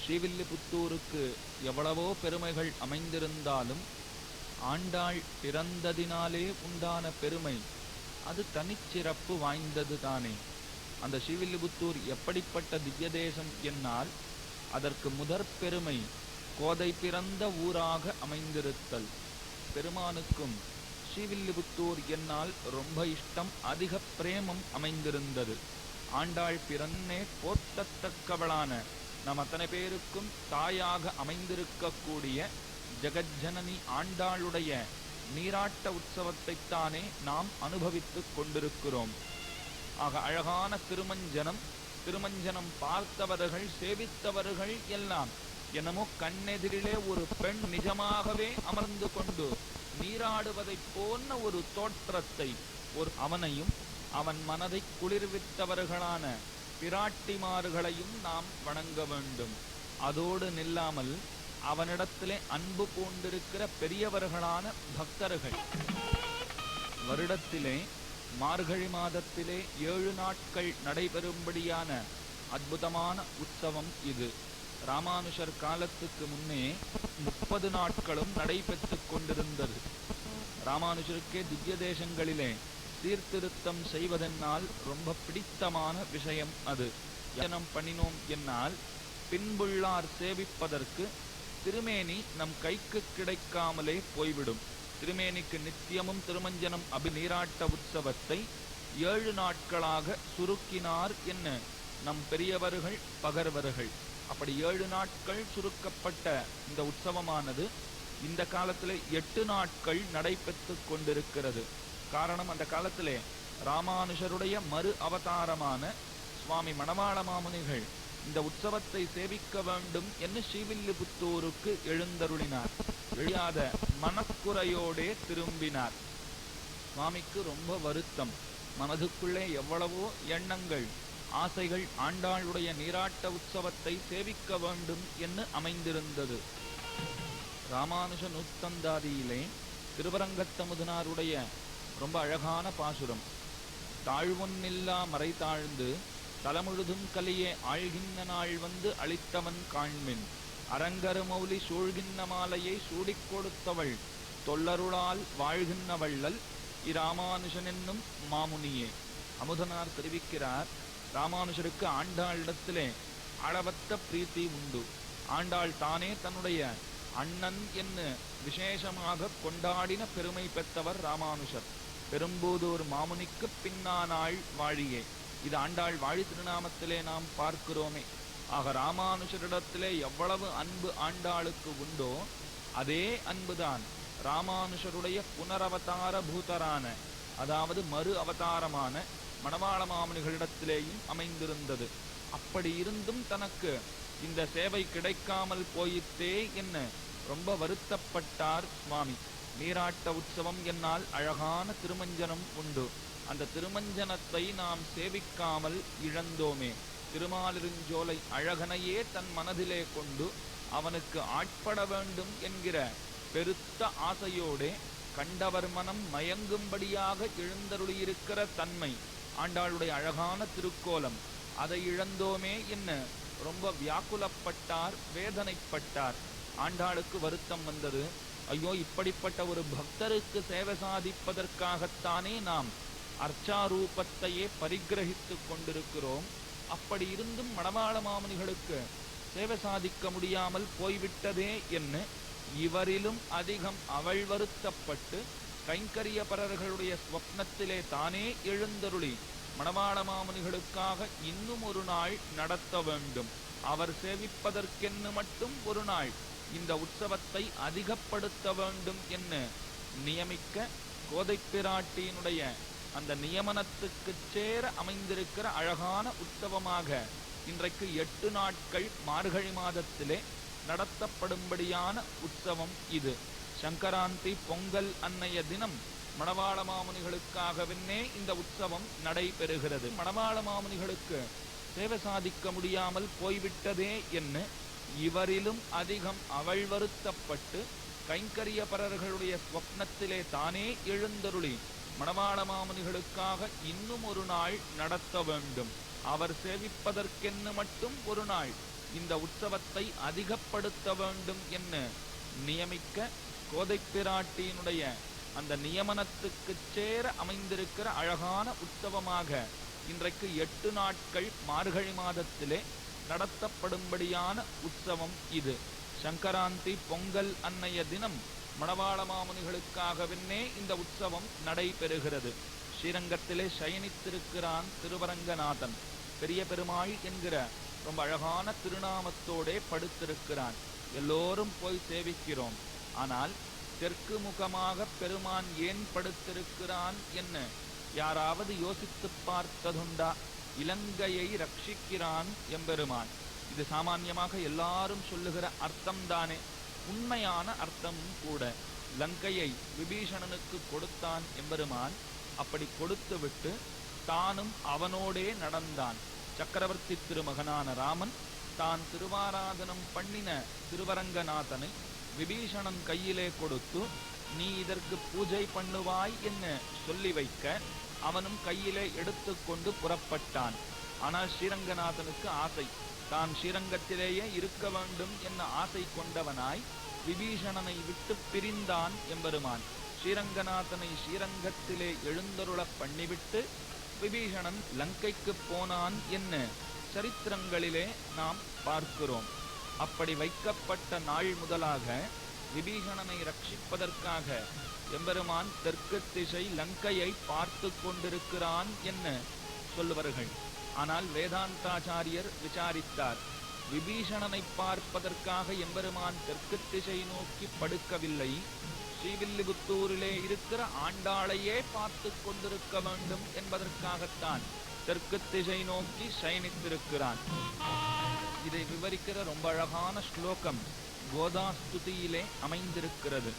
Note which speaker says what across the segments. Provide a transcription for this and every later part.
Speaker 1: ஸ்ரீவில்லிபுத்தூருக்கு எவ்வளவோ பெருமைகள் அமைந்திருந்தாலும் ஆண்டாள் பிறந்ததினாலே உண்டான பெருமை அது தனிச்சிறப்பு வாய்ந்தது தானே. அந்த ஸ்ரீவில்லிபுத்தூர் எப்படிப்பட்ட திவ்ய தேசம் என்னால் அதற்கு முதற் பெருமை கோதை பிறந்த ஊராக அமைந்திருத்தல். பெருமானுக்கும் ஸ்ரீவில்லிபுத்தூர் என்னால் ரொம்ப இஷ்டம், அதிக பிரேமம் அமைந்திருந்தது. ஆண்டாள் பிறன்னே போற்றத்தக்கவளான நம் அத்தனை பேருக்கும் தாயாக அமைந்திருக்கக்கூடிய ஜெகஜனனி ஆண்டாளுடைய நீராட்ட உற்சவத்தைத்தானே நாம் அனுபவித்துக் கொண்டிருக்கிறோம். ஆக அழகான திருமஞ்சனம் பார்த்தவர்கள் சேவித்தவர்கள் எல்லாம் என்னமோ கண்ணெதிரிலே ஒரு பெண் நிஜமாகவே அமர்ந்து கொண்டு நீராடுவதை போன்ற ஒரு தோற்றத்தை அவனையும் அவன் மனதை குளிர்வித்தவர்களான பிராட்டிமார்களையும் நாம் வணங்க வேண்டும். அதோடு நில்லாமல் அவனிடத்திலே அன்பு பூண்டிருக்கிற பெரியவர்களான பக்தர்கள். வருடத்திலே மார்கழி மாதத்திலே 7 நாட்கள் நடைபெறும்படியான அற்புதமான உற்சவம் இது. ராமானுஷர் காலத்துக்கு முன்னே 30 நாட்களும் நடைபெற்று கொண்டிருந்தது. ராமானுஷருக்கே திவ்ய தேசங்களிலே சீர்திருத்தம் செய்வதென்னால் ரொம்ப பிடித்தமான விஷயம் அது. யனம் பண்ணினோம் என்னால் பின்புள்ளார் சேவிப்பதற்கு திருமேனி நம் கைக்கு கிடைக்காமலே போய்விடும். திருமேனிக்கு நித்தியமும் திருமஞ்சனம் நீராட்ட உற்சவத்தை 7 நாட்களாக சுருக்கினார் என்ன நம் பெரியவர்கள் பகர்வர்கள். அப்படி 7 நாட்கள் சுருக்கப்பட்ட இந்த உற்சவமானது இந்த காலத்திலே 8 நாட்கள் நடைபெற்று கொண்டிருக்கிறது. காரணம், அந்த காலத்திலே ராமானுஷருடைய மறு அவதாரமான சுவாமி மணவாள மாமுனிகள் இந்த உற்சவத்தை சேவிக்க வேண்டும் என்று ஸ்ரீவில்லிபுத்தூருக்கு எழுந்தருளினார். எழியாத மனக்குறையோடே திரும்பினார். சுவாமிக்கு ரொம்ப வருத்தம். மனதுக்குள்ளே எவ்வளவோ எண்ணங்கள், ஆசைகள் ஆண்டாளுடைய நீராட்ட உற்சவத்தை சேவிக்க வேண்டும் என்று அமைந்திருந்தது. ராமானுஷ நூத்தந்தாதியிலே திருவரங்கத்தமுதனாருடைய ரொம்ப அழகான பாசுரம். தாழ்வொன்னில்லா மறை தாழ்ந்து தலமுழுதும் கலியே ஆழ்கின்ற நாள் வந்து அளித்தவன் காண்மின் அரங்கரு மௌலி சூழ்கின்ற மாலையை சூடிக் கொடுத்தவள் தொல்லருளால் வாழ்கின்ற வள்ளல் இராமானுஷன் என்னும் மாமுனியே. அமுதனார் தெரிவிக்கிறார், ராமானுஷருக்கு ஆண்டாளிடத்திலே அளவற்ற பிரீத்தி உண்டு. ஆண்டாள் தானே தன்னுடைய அண்ணன் என்று விசேஷமாக கொண்டாடின பெருமை பெற்றவர் ராமானுஷர். பெரும்பூதூர் மாமுனிக்கு பின்னானாள் வாழியே. இது ஆண்டாள் வாழி திருநாமத்திலே நாம் பார்க்கிறோமே. ஆக ராமானுஷரிடத்திலே எவ்வளவு அன்பு ஆண்டாளுக்கு உண்டோ அதே அன்புதான் ராமானுஷருடைய புனரவதார பூதரான, அதாவது மறு அவதாரமான மணவாள மாமுனிகளிடத்திலேயும் அமைந்திருந்தது. அப்படி இருந்தும் தனக்கு இந்த சேவை கிடைக்காமல் போயிட்டே என்ன ரொம்ப வருத்தப்பட்டார் சுவாமி. நீராட்ட உற்சவம் என்னால் அழகான திருமஞ்சனம் உண்டு. அந்த திருமஞ்சனத்தை நாம் சேவிக்காமல் இழந்தோமே. திருமாலிருஞ்சோலை அழகனையே தன் மனதிலே கொண்டு அவனுக்கு ஆட்பட வேண்டும் என்கிற பெருத்த ஆசையோடே கண்டவர் மனம் மயங்கும்படியாக எழுந்தருளியிருக்கிற தன்மை ஆண்டாளுடைய அழகான திருக்கோலம். அதை இழந்தோமே என்ன ரொம்ப வியாக்குலப்பட்டார், வேதனைப்பட்டார். ஆண்டாளுக்கு வருத்தம் வந்தது. ஐயோ, இப்படிப்பட்ட ஒரு பக்தருக்கு சேவை சாதிப்பதற்காகத்தானே நாம் அர்ச்சாரூபத்தையே பரிகிரகித்து கொண்டிருக்கிறோம். அப்படி இருந்தும் மணவாள மாமுனிகளுக்கு சேவை சாதிக்க முடியாமல் போய்விட்டதே என்ன இவரிலும் அதிகம் அவள் வருத்தப்பட்டு கைங்கரியபரர்களுடைய ஸ்வப்னத்திலே தானே எழுந்தருளி மணவாள மாமுனிகளுக்காக இன்னும் ஒரு நாள் நடத்த வேண்டும், அவர் சேவிப்பதற்கென்னு மட்டும் ஒரு நாள் இந்த உற்சவத்தை அதிகப்படுத்த வேண்டும் என்று நியமிக்க கோதை பிராட்டியினுடைய அந்த நியமனத்துக்கு சேர அமைந்திருக்கிற அழகான உற்சவமாக இன்றைக்கு 8 நாட்கள் மார்கழி மாதத்திலே நடத்தப்படும்படியான உற்சவம் இது. சங்கராந்தி பொங்கல் அன்னைய தினம் மணவாள மாமுனிகளுக்காகவே இந்த உற்சவம் நடைபெறுகிறது. மணவாள மாமுனிகளுக்கு சேவை சாதிக்க முடியாமல் போய்விட்டதே என்ன இவரிலும் அதிகம் அவள் வருத்தப்பட்டு கைங்கரியபரர்களுடைய ஸ்வப்னத்திலே தானே எழுந்தருளி மணவாள மாமுனிகளுக்காக இன்னும் ஒரு நாள் நடத்த வேண்டும், அவர் சேவிப்பதற்கென்னு மட்டும் ஒரு நாள் இந்த உற்சவத்தை அதிகப்படுத்த வேண்டும் என்று நியமிக்க கோதைப்பிராட்டியினுடைய அந்த நியமனத்துக்கு சேர அமைந்திருக்கிற அழகான உற்சவமாக இன்றைக்கு 8 நாட்கள் மார்கழி மாதத்திலே நடத்தப்படும்படியான உற்சவம் இது. சங்கராந்தி பொங்கல் அன்னைய தினம் மணவாள மாமுனிகளுக்காகவே இந்த உற்சவம் நடைபெறுகிறது. ஸ்ரீரங்கத்திலே சயனித்திருக்கிறான் திருவரங்கநாதன். பெரிய பெருமாள் என்கிற ரொம்ப அழகான திருநாமத்தோடே படுத்திருக்கிறான். எல்லோரும் போய் சேவிக்கிறோம். ஆனால் தெற்கு முகமாக பெருமான் ஏன் படுத்திருக்கிறான் என்ன யாராவது யோசித்து பார்த்ததுண்டா? இலங்கையை ரட்சிக்கிறான் எம்பெருமான். இது சாமான்யமாக எல்லாரும் சொல்லுகிற அர்த்தம்தானே, உண்மையான அர்த்தமும் கூட. லங்கையை விபீஷணனுக்கு கொடுத்தான் எம்பெருமான். அப்படி கொடுத்து விட்டு தானும் அவனோடே நடந்தான். சக்கரவர்த்தி திருமகனான ராமன் தான் திருவாராதனம் பண்ணின திருவரங்கநாதனை விபீஷணன் கையிலே கொடுத்து, நீ இதற்கு பூஜை பண்ணுவாய் என்று சொல்லி வைக்க அவனும் கையிலே எடுத்துக்கொண்டு புறப்பட்டான். ஆனால் ஸ்ரீரங்கநாதனுக்கு ஆசை, தான் ஸ்ரீரங்கத்திலேயே இருக்க வேண்டும் என்ன ஆசை கொண்டவனாய் விபீஷணனை விட்டு பிரிந்தான் எம்பெருமான். ஸ்ரீரங்கநாதனை ஸ்ரீரங்கத்திலே எழுந்தருள பண்ணிவிட்டு விபீஷணன் லங்கைக்கு போனான் என்ன சரித்திரங்களிலே நாம் பார்க்கிறோம். அப்படி வைக்கப்பட்ட நாள் முதலாக விபீஷணனை ரட்சிப்பதற்காக எம்பெருமான் தெற்கு திசை லங்கையை பார்த்து கொண்டிருக்கிறான் என்ன சொல்லுவார்கள். ஆனால் வேதாந்தாச்சாரியர் விசாரித்தார், விபீஷணனை பார்ப்பதற்காக எம்பெருமான் தெற்கு திசை நோக்கி படுக்கவில்லை, ஸ்ரீவில்லிபுத்தூரிலே இருக்கிற ஆண்டாளையே பார்த்து கொண்டிருக்க வேண்டும் என்பதற்காகத்தான் தெற்கு திசை நோக்கி சயனித்திருக்கிறான். இதை விவரிக்கிற ரொம்ப அழகான ஸ்லோகம் கோதாஸ்துதியிலே அமைந்திருக்கிறது.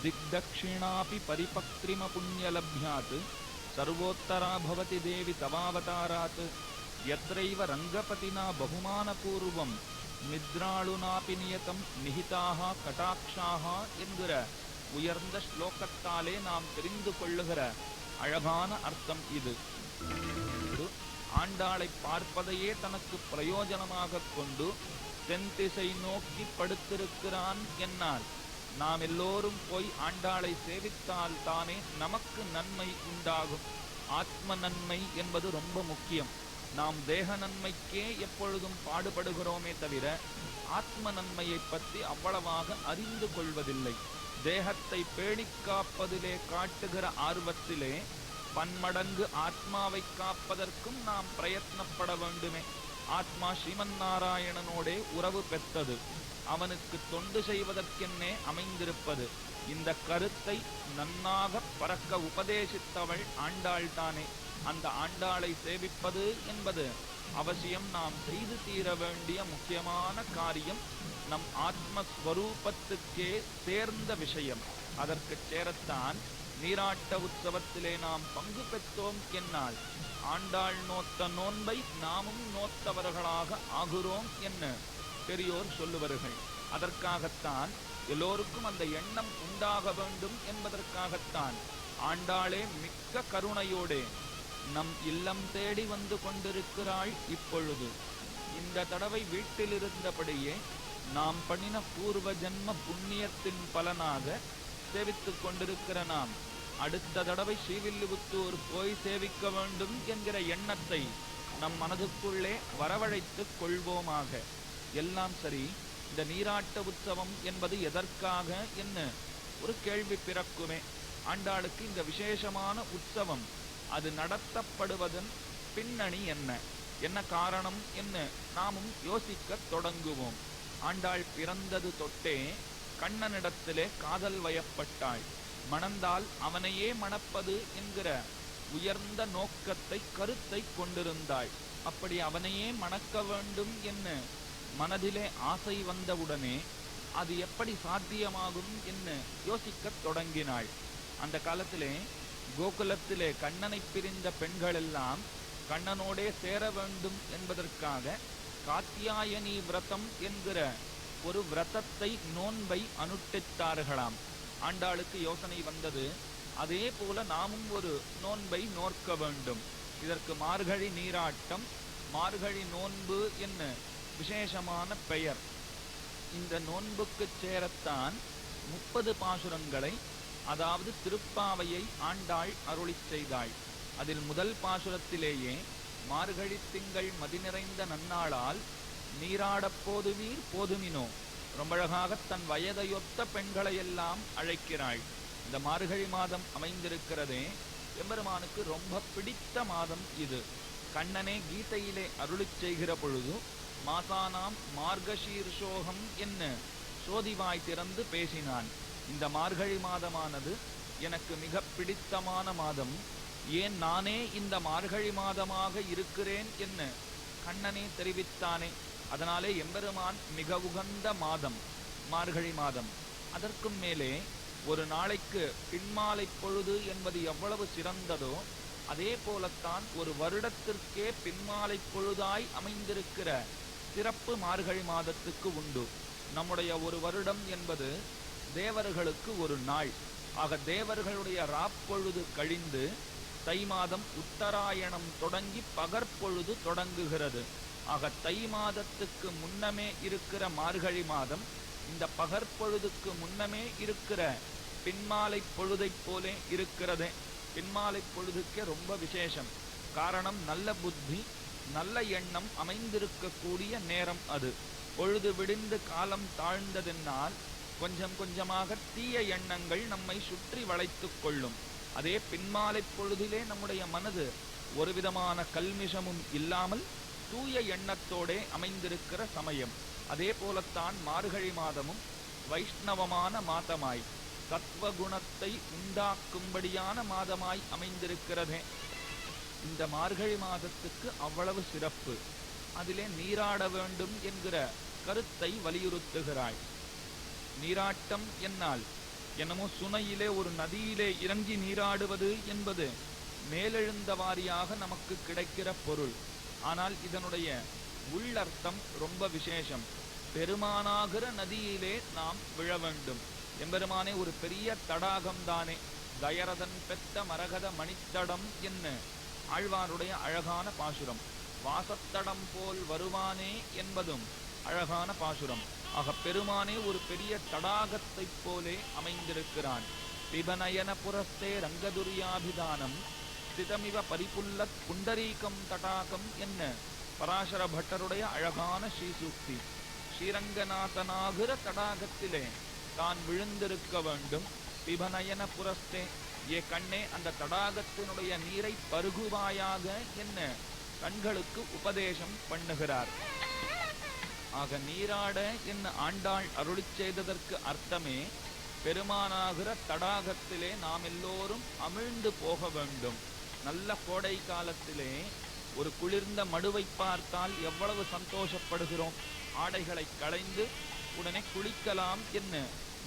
Speaker 1: திக்தக்ஷிணாபி பரிபக்திம புண்ணியலப்யாத் சர்வோத்தரா பவதி தேவி தவாவதாராத் யத்ரைவ ரங்கபதினா பகுமானபூர்வம் நித்ராளுனாபி நியதம் நிஹிதாக கடாட்சாக என்கிற உயர்ந்த ஸ்லோகத்தாலே நாம் தெரிந்து கொள்ளுகிற அழகான அர்த்தம் இது. ஆண்டாளை பார்ப்பதையே தனக்கு பிரயோஜனமாக கொண்டு தென் திசை நோக்கி படுத்திருக்கிறான் என்னால் நாம் எல்லோரும் போய் ஆண்டாளை சேவித்தால் தானே நமக்கு நன்மை உண்டாகும். ஆத்ம நன்மை என்பது ரொம்ப முக்கியம். நாம் தேக நன்மைக்கே எப்பொழுதும் பாடுபடுகிறோமே தவிர ஆத்ம நன்மையை பற்றி அவ்வளவாக அறிந்து கொள்வதில்லை. தேகத்தை பேணிக் காப்பதிலே காட்டுகிற ஆர்வத்திலே பன்மடங்கு ஆத்மாவை காப்பதற்கும் நாம் பிரயத்னப்பட வேண்டுமே. ஆத்மா ஸ்ரீமன் நாராயணனோடே உறவு பெற்றது, அவனுக்கு தொண்டு செய்வதற்கென்னே அமைந்திருப்பது. இந்த கருத்தை நன்னாக பறக்க உபதேசித்தவள் ஆண்டாள்தானே. அந்த ஆண்டாளை சேவிப்பது என்பது அவசியம் நாம் செய்து தீர வேண்டிய முக்கியமான காரியம். நம் ஆத்மஸ்வரூபத்துக்கே சேர்ந்த விஷயம். அதற்கு சேரத்தான் நீராட்ட உற்சவத்திலே நாம் பங்கு பெற்றோம் என்னால் ஆண்டாள் நோத்த நோன்பை நாமும் நோத்தவர்களாக ஆகுறோம் என்ன பெரியோர் சொல்லுவார்கள். அதற்காகத்தான் எல்லோருக்கும் அந்த எண்ணம் உண்டாக வேண்டும் என்பதற்காகத்தான் ஆண்டாளே மிக்க கருணையோடே நம் இல்லம் தேடி வந்து கொண்டிருக்கிறாள். இப்பொழுது இந்த தடவை வீட்டில் இருந்தபடியே நாம் பண்ணின பூர்வ ஜன்ம புண்ணியத்தின் பலனாக சேவித்துக் கொண்டிருக்கிற நாம் அடுத்த தடவை ஸ்ரீவில்லிபுத்தூர் போய் சேவிக்க வேண்டும் என்கிற எண்ணத்தை நம் மனதுக்குள்ளே வரவழைத்துக் கொள்வோமாக. எல்லாம் சரி, இந்த நீராட்ட உற்சவம் என்பது எதற்காக என்ன ஒரு கேள்வி பிறக்குமே. ஆண்டாளுக்கு இந்த விசேஷமான உற்சவம் அது நடத்தப்படுவதன் பின்னணி என்ன, என்ன காரணம் என்ன நாமும் யோசிக்க தொடங்குவோம். ஆண்டாள் பிறந்தது தொட்டே கண்ணனிடத்திலே காதல் வயப்பட்டாள். மணந்தால் அவனையே மணப்பது என்கிற உயர்ந்த நோக்கத்தை கருத்தை கொண்டிருந்தாள். அப்படி அவனையே மணக்க வேண்டும் என்ன மனதிலே ஆசை வந்தவுடனே அது எப்படி சாத்தியமாகும் என்று யோசிக்கத் தொடங்கினாள். அந்த காலத்திலே கோகுலத்திலே கண்ணனை பிரிந்த பெண்கள் எல்லாம் கண்ணனோடே சேர வேண்டும் என்பதற்காக காத்தியாயனி விரதம் என்கிற ஒரு விரதத்தை நோன்பை அனுஷ்டித்தார்களாம். ஆண்டாளுக்கு யோசனை வந்தது, அதே போல நாமும் ஒரு நோன்பை நோற்க வேண்டும். இதற்கு மார்கழி நீராட்டம் மார்கழி நோன்பு என்ன விசேஷமான பெயர். இந்த நோன்புக்கு சேரத்தான் 30 பாசுரங்களை, அதாவது திருப்பாவையை ஆண்டாள் அருளிச் செய்தாள். அதில் முதல் பாசுரத்திலேயே மார்கழி திங்கள் மதி நிறைந்த நன்னாளால் நீராடப் போதுவீர் போதுமினோ, ரொம்ப அழகாக தன் வயதையொத்த பெண்களையெல்லாம் அழைக்கிறாள். இந்த மார்கழி மாதம் அமைந்திருக்கிறதே எம்பெருமானுக்கு ரொம்ப பிடித்த மாதம் இது. கண்ணனே கீதையிலே அருளிச் செய்கிற பொழுது மாசானாம் மார்கசீர்ஷோகம் என்ன சோதிவாய் திறந்து பேசினான். இந்த மார்கழி மாதமானது எனக்கு மிக பிடித்தமான மாதம். ஏன் நானே இந்த மார்கழி மாதமாக இருக்கிறேன் என்ன கண்ணனே தெரிவித்தானே. அதனாலே எம்பெருமான் மிக உகந்த மாதம் மார்கழி மாதம். அதற்கும் மேலே ஒரு நாளைக்கு பின்மாலை பொழுது என்பது எவ்வளவு சிறந்ததோ அதே போலத்தான் ஒரு வருடத்திற்கே பின்மாலை பொழுதாய் அமைந்திருக்கிற சிறப்பு மார்கழி மாதத்துக்கு உண்டு. நம்முடைய ஒரு வருடம் என்பது தேவர்களுக்கு ஒரு நாள். ஆக தேவர்களுடைய ராப்பொழுது கழிந்து தை மாதம் உத்தராயணம் தொடங்கி பகற்பொழுது தொடங்குகிறது. ஆக தை மாதத்துக்கு முன்னமே இருக்கிற மார்கழி மாதம் இந்த பகற்பொழுதுக்கு முன்னமே இருக்கிற பின்மாலை பொழுதைப் போலே இருக்கிறதே. பின்மாலை பொழுதுக்கே ரொம்ப விசேஷம். காரணம், நல்ல புத்தி நல்ல எண்ணம் அமைந்திருக்கக்கூடிய நேரம் அது. பொழுது விடிந்து காலம் தாழ்ந்ததென்னால் கொஞ்சம் கொஞ்சமாக தீய எண்ணங்கள் நம்மை சுற்றி வளைத்து கொள்ளும். அதே பின்மாலை பொழுதிலே நம்முடைய மனது ஒரு விதமான கல்மிஷமும் இல்லாமல் தூய எண்ணத்தோடே அமைந்திருக்கிற சமயம். அதே போலத்தான் மார்கழி மாதமும் வைஷ்ணவமான மாதமாய் சத்வகுணத்தை உண்டாக்கும்படியான மாதமாய் அமைந்திருக்கிறதே. இந்த மார்கழி மாதத்துக்கு அவ்வளவு சிறப்பு. அதிலே நீராட வேண்டும் என்கிற கருத்தை வலியுறுத்துகிறாள். நீராட்டம் என்னால் என்னமோ சுனையிலே ஒரு நதியிலே இறங்கி நீராடுவது என்பது மேலெழுந்த வாரியாக நமக்கு கிடைக்கிற பொருள். ஆனால் இதனுடைய உள்ளர்த்தம் ரொம்ப விசேஷம். பெருமானாகிற நதியிலே நாம் விழ வேண்டும். எம்பெருமானே ஒரு பெரிய தடாகம்தானே. தயரதன் பெத்த மரகத மணித்தடம் என்ன ஆழ்வாருடைய அழகான பாசுரம். வாசத்தடம் போல் வருவானே என்பதும் அழகான பாசுரம். ஆக பெருமானே ஒரு பெரிய தடாகத்தைப் போலே அமைந்திருக்கிறான். பிபநயன புரஸ்தே ரங்கதுரியாபிதானம் ஸ்திதமிவ பரிபுல்லத் புண்டரீகம் தடாகம் என்ன பராசர பட்டருடைய அழகான ஸ்ரீசூக்தி. ஸ்ரீரங்கநாதனாகிற தடாகத்திலே தான் விழுந்திருக்க வேண்டும். பிபநயன புரஸ்தே, ஏ கண்ணே அந்த தடாகத்தினுடைய நீரை பருகுவாயாக என்ன கண்களுக்கு உபதேசம் பண்ணுகிறார். ஆக நீராட என்ன ஆண்டாள் அருளிச் செய்ததற்கு அர்த்தமே பெருமானாகிற தடாகத்திலே நாம் எல்லோரும் அமிழ்ந்து போக வேண்டும். நல்ல கோடை காலத்திலே ஒரு குளிர்ந்த மடுவை பார்த்தால் எவ்வளவு சந்தோஷப்படுகிறோம். ஆடைகளை களைந்து உடனே குளிக்கலாம் என்ன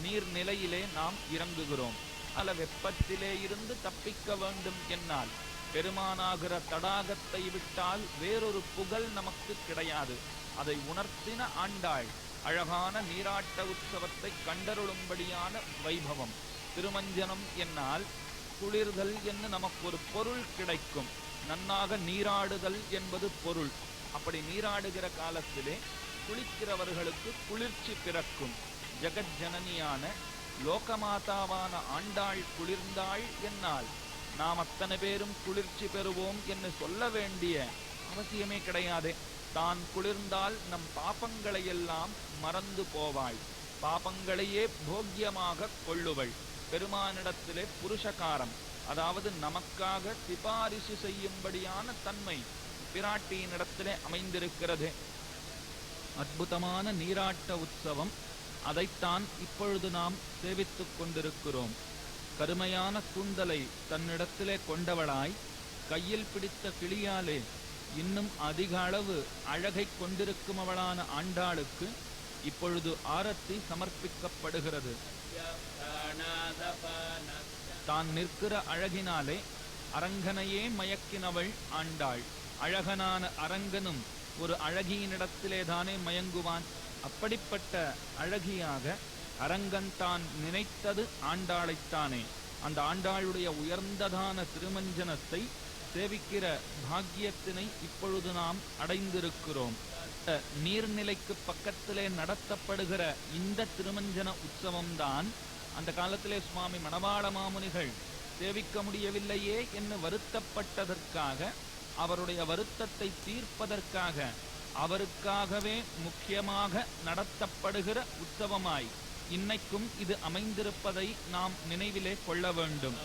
Speaker 1: நீர்நிலையிலே நாம் இறங்குகிறோம். அல்ல வெப்பத்திலே இருந்து தப்பிக்க வேண்டும் என்னால் பெருமானாகிற தடாகத்தை விட்டால் வேறொரு புகழ் நமக்கு கிடையாது. அதை உணர்த்தின ஆண்டாள் அழகான நீராட்ட உற்சவத்தை கண்டருளும்படியான வைபவம். திருமஞ்சனம் என்னால் குளிர்தல் என்று நமக்கு ஒரு பொருள் கிடைக்கும். நன்னாக நீராடுதல் என்பது பொருள். அப்படி நீராடுகிற காலத்திலே குளிக்கிறவர்களுக்கு குளிர்ச்சி பிறக்கும். ஜெகஜனனியான லோகமாதாவான ஆண்டாள் குளிர்ந்தாள் என்னால் நாம் அத்தனை பேரும் குளிர்ச்சி பெறுவோம் என்று சொல்ல வேண்டிய அவசியமே கிடையாது. தான் குளிர்ந்தால் நம் பாபங்களையெல்லாம் மறந்து போவாள். பாபங்களையே போக்கியமாக கொள்ளுவள். பெருமானிடத்திலே புருஷகாரம், அதாவது நமக்காக சிபாரிசு செய்யும்படியான தன்மை பிராட்டியினிடத்திலே அமைந்திருக்கிறது. அற்புதமான நீராட்ட உற்சவம். அதைத்தான் இப்பொழுது நாம் சேவித்துக் கொண்டிருக்கிறோம். கருமையான கூந்தலை தன்னிடத்திலே கொண்டவளாய் கையில் பிடித்த கிளியாலே இன்னும் அதிக அளவு அழகை கொண்டிருக்கும் அவளான ஆண்டாளுக்கு இப்பொழுது ஆரத்தி சமர்ப்பிக்கப்படுகிறது. தான் நிற்கிற அழகினாலே அரங்கனையே மயக்கினவள் ஆண்டாள். அழகனான அரங்கனும் ஒரு அழகியினிடத்திலே தானே மயங்குவான். அப்படிப்பட்ட அழகியாக அரங்கன் தான் நினைத்தது ஆண்டாளைத்தானே. அந்த ஆண்டாளுடைய உயர்ந்ததான திருமஞ்சனத்தை சேவிக்கிற பாக்கியத்தினை இப்பொழுது நாம் அடைந்திருக்கிறோம். நீர்நிலைக்கு பக்கத்திலே நடத்தப்படுகிற இந்த திருமஞ்சன உற்சவம்தான் அந்த காலத்திலே சுவாமி மணவாள மாமுனிகள் சேவிக்க முடியவில்லையே என்று வருத்தப்பட்டதற்காக, அவருடைய வருத்தத்தை தீர்ப்பதற்காக, அவருக்காகவே முக்கியமாக நடத்தப்படுகிற உற்சவமாய் இன்னைக்கும் இது அமைந்திருப்பதை நாம் நினைவிலே கொள்ள வேண்டும்.